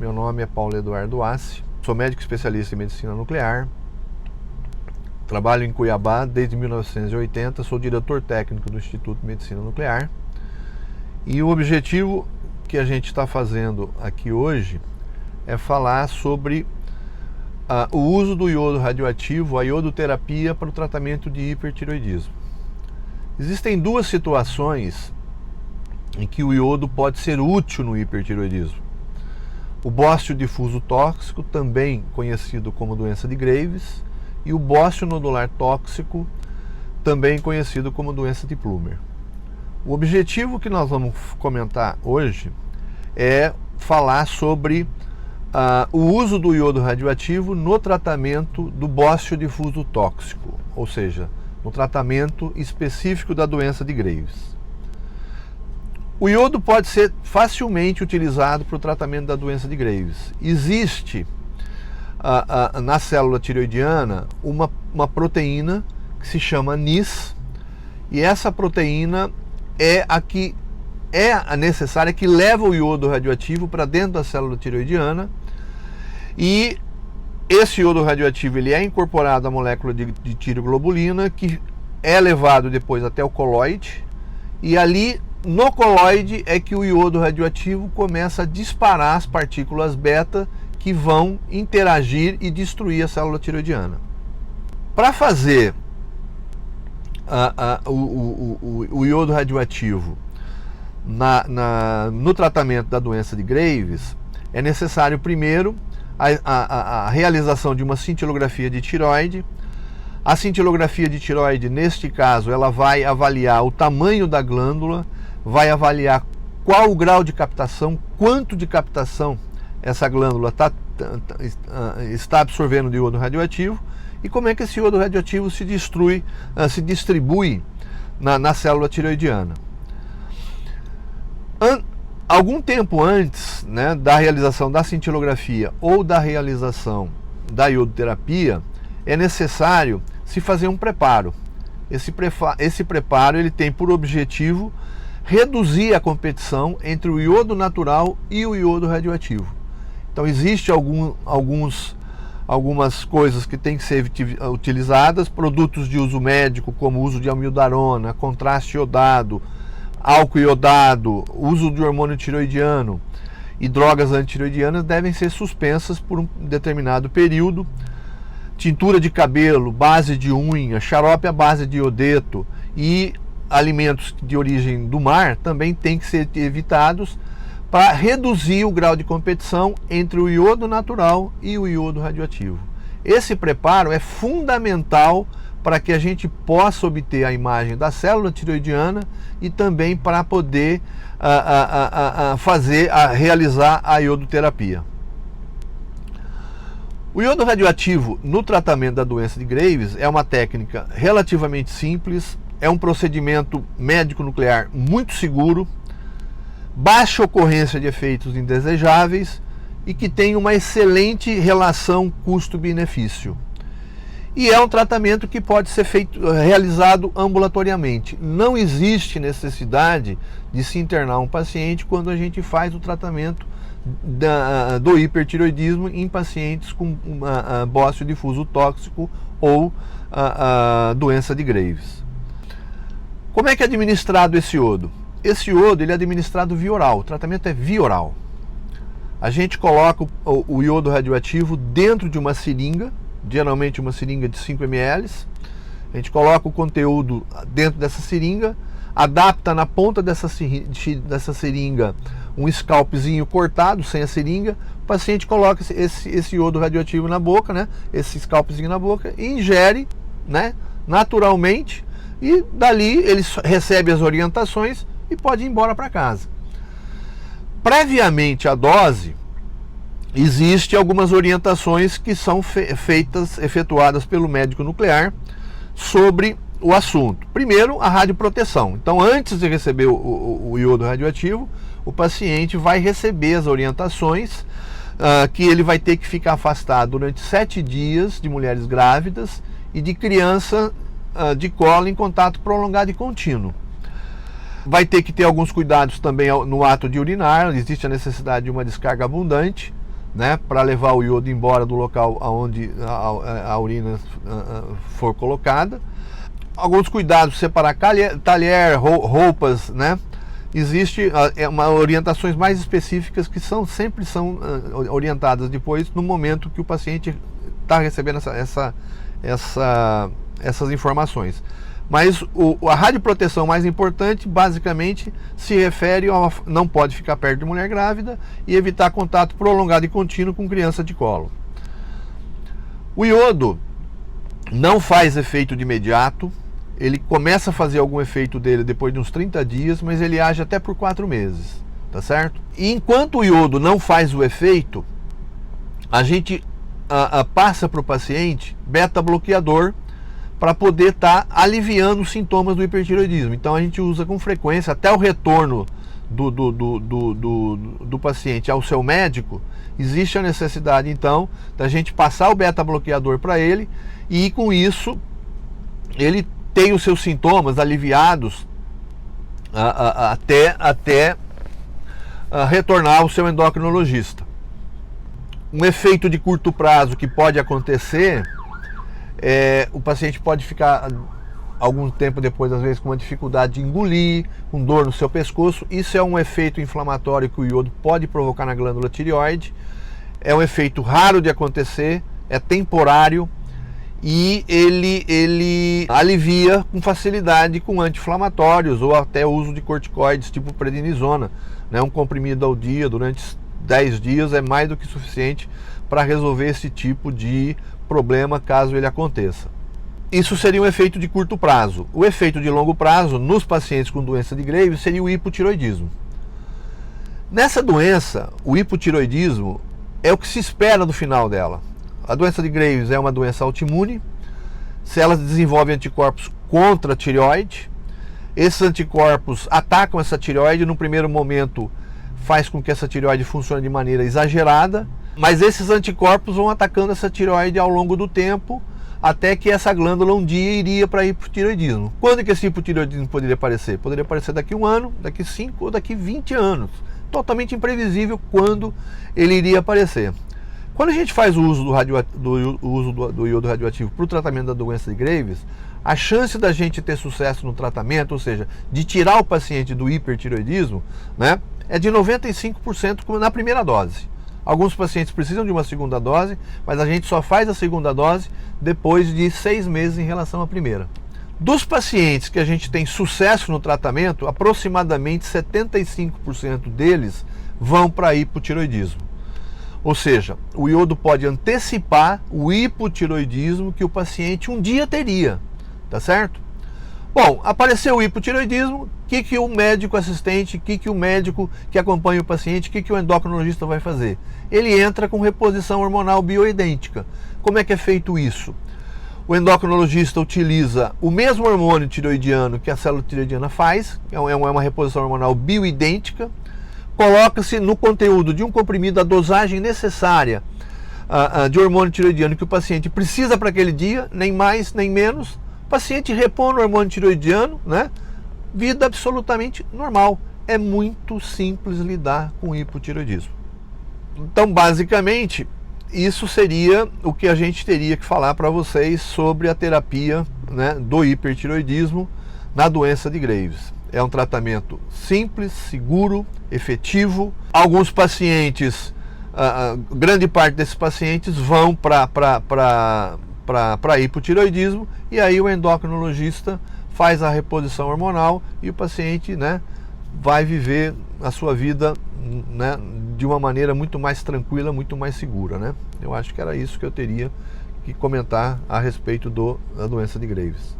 Meu nome é Paulo Eduardo Assi, sou médico especialista em medicina nuclear, trabalho em Cuiabá desde 1980, sou diretor técnico do Instituto de Medicina Nuclear e o objetivo que a gente está fazendo aqui hoje é falar sobre o uso do iodo radioativo, a iodoterapia para o tratamento de hipertireoidismo. Existem duas situações em que o iodo pode ser útil no hipertireoidismo. O bócio difuso tóxico, também conhecido como doença de Graves, e o bócio nodular tóxico, também conhecido como doença de Plummer. O objetivo que nós vamos comentar hoje é falar sobre o uso do iodo radioativo no tratamento do bócio difuso tóxico, ou seja, no tratamento específico da doença de Graves. O iodo pode ser facilmente utilizado para o tratamento da doença de Graves. Existe na célula tireoidiana uma proteína que se chama NIS, e essa proteína é a necessária, que leva o iodo radioativo para dentro da célula tireoidiana, e esse iodo radioativo ele é incorporado à molécula de tireoglobulina, que é levado depois até o coloide, e ali no coloide é que o iodo radioativo começa a disparar as partículas beta que vão interagir e destruir a célula tireoidiana. Para fazer o iodo radioativo no tratamento da doença de Graves, é necessário primeiro a realização de uma cintilografia de tireoide. A cintilografia de tireoide, neste caso, ela vai avaliar o tamanho da glândula, vai avaliar qual o grau de captação, quanto de captação essa glândula está absorvendo de iodo radioativo e como é que esse iodo radioativo se distribui na célula tireoidiana. Algum tempo antes, né, da realização da cintilografia ou da realização da iodoterapia, é necessário se fazer um preparo. Esse preparo ele tem por objetivo reduzir a competição entre o iodo natural e o iodo radioativo. Então existem algumas coisas que têm que ser utilizadas, produtos de uso médico como o uso de amiodarona, contraste iodado, álcool iodado, uso de hormônio tireoidiano e drogas antitireoidianas devem ser suspensas por um determinado período. Tintura de cabelo, base de unha, xarope à base de iodeto e alimentos de origem do mar também têm que ser evitados para reduzir o grau de competição entre o iodo natural e o iodo radioativo. Esse preparo é fundamental para que a gente possa obter a imagem da célula tireoidiana e também para poder realizar a iodoterapia. O iodo radioativo no tratamento da doença de Graves é uma técnica relativamente simples, é um procedimento médico nuclear muito seguro, baixa ocorrência de efeitos indesejáveis e que tem uma excelente relação custo-benefício. E é um tratamento que pode ser realizado ambulatoriamente. Não existe necessidade de se internar um paciente quando a gente faz o tratamento do hipertireoidismo em pacientes com bócio difuso tóxico ou doença de Graves. Como é que é administrado esse iodo? Esse iodo ele é administrado via oral, o tratamento é via oral. A gente coloca o iodo radioativo dentro de uma seringa, geralmente uma seringa de 5 ml. A gente coloca o conteúdo dentro dessa seringa, adapta na ponta dessa seringa um scalpzinho cortado, sem a seringa. O paciente coloca esse iodo radioativo na boca, né, esse scalpzinho na boca, e ingere, né, naturalmente, e dali ele recebe as orientações e pode ir embora para casa. Previamente à dose, existem algumas orientações que são efetuadas pelo médico nuclear sobre o assunto. Primeiro, a radioproteção. Então, antes de receber o iodo radioativo, o paciente vai receber as orientações que ele vai ter que ficar afastado durante 7 dias de mulheres grávidas e de criança de colo em contato prolongado e contínuo. Vai ter que ter alguns cuidados também no ato de urinar, existe a necessidade de uma descarga abundante. né, para levar o iodo embora do local onde a urina for colocada. Alguns cuidados, separar talher, roupas, né? Existe orientações mais específicas que sempre são orientadas depois no momento que o paciente está recebendo essas informações. Mas a radioproteção mais importante, basicamente, se refere a não pode ficar perto de mulher grávida e evitar contato prolongado e contínuo com criança de colo. O iodo não faz efeito de imediato, ele começa a fazer algum efeito dele depois de uns 30 dias, mas ele age até por 4 meses, tá certo? E enquanto o iodo não faz o efeito, a gente passa para o paciente beta-bloqueador para poder estar aliviando os sintomas do hipertireoidismo. Então a gente usa com frequência, até o retorno do paciente ao seu médico, existe a necessidade então da gente passar o beta-bloqueador para ele e com isso ele tem os seus sintomas aliviados até retornar ao seu endocrinologista. Um efeito de curto prazo que pode acontecer o paciente pode ficar algum tempo depois, às vezes, com uma dificuldade de engolir, com dor no seu pescoço. Isso é um efeito inflamatório que o iodo pode provocar na glândula tireoide. É um efeito raro de acontecer, é temporário e ele alivia com facilidade com anti-inflamatórios ou até o uso de corticoides tipo prednisona, né? Um comprimido ao dia durante 10 dias é mais do que suficiente para resolver esse tipo de problema caso ele aconteça. Isso seria um efeito de curto prazo. O efeito de longo prazo nos pacientes com doença de Graves seria o hipotireoidismo. Nessa doença, o hipotireoidismo é o que se espera do final dela. A doença de Graves é uma doença autoimune. Se ela desenvolve anticorpos contra a tireoide, esses anticorpos atacam essa tireoide. No primeiro momento faz com que essa tireoide funcione de maneira exagerada, mas esses anticorpos vão atacando essa tireoide ao longo do tempo, até que essa glândula um dia iria para hipotireoidismo. Quando que esse hipotireoidismo poderia aparecer? Poderia aparecer daqui 1 ano, daqui 5 ou daqui 20 anos. Totalmente imprevisível quando ele iria aparecer. Quando a gente faz o uso do iodo radioativo para o tratamento da doença de Graves, a chance da gente ter sucesso no tratamento, ou seja, de tirar o paciente do hipertireoidismo, né, é de 95% na primeira dose. Alguns pacientes precisam de uma segunda dose, mas a gente só faz a segunda dose depois de 6 meses em relação à primeira. Dos pacientes que a gente tem sucesso no tratamento, aproximadamente 75% deles vão para hipotireoidismo. Ou seja, o iodo pode antecipar o hipotireoidismo que o paciente um dia teria, tá certo? Bom, apareceu o hipotireoidismo, o que o médico assistente, o que o médico que acompanha o paciente, o que o endocrinologista vai fazer? Ele entra com reposição hormonal bioidêntica. Como é que é feito isso? O endocrinologista utiliza o mesmo hormônio tireoidiano que a célula tireoidiana faz, é uma reposição hormonal bioidêntica, coloca-se no conteúdo de um comprimido a dosagem necessária de hormônio tireoidiano que o paciente precisa para aquele dia, nem mais nem menos. O paciente repõe o hormônio tireoidiano, né? Vida absolutamente normal. É muito simples lidar com o hipotireoidismo. Então, basicamente, isso seria o que a gente teria que falar para vocês sobre a terapia, né, do hipertireoidismo na doença de Graves. É um tratamento simples, seguro, efetivo. Alguns pacientes, grande parte desses pacientes vão para hipotireoidismo e aí o endocrinologista faz a reposição hormonal e o paciente, né, vai viver a sua vida, né, de uma maneira muito mais tranquila, muito mais segura, né? Eu acho que era isso que eu teria que comentar a respeito da doença de Graves.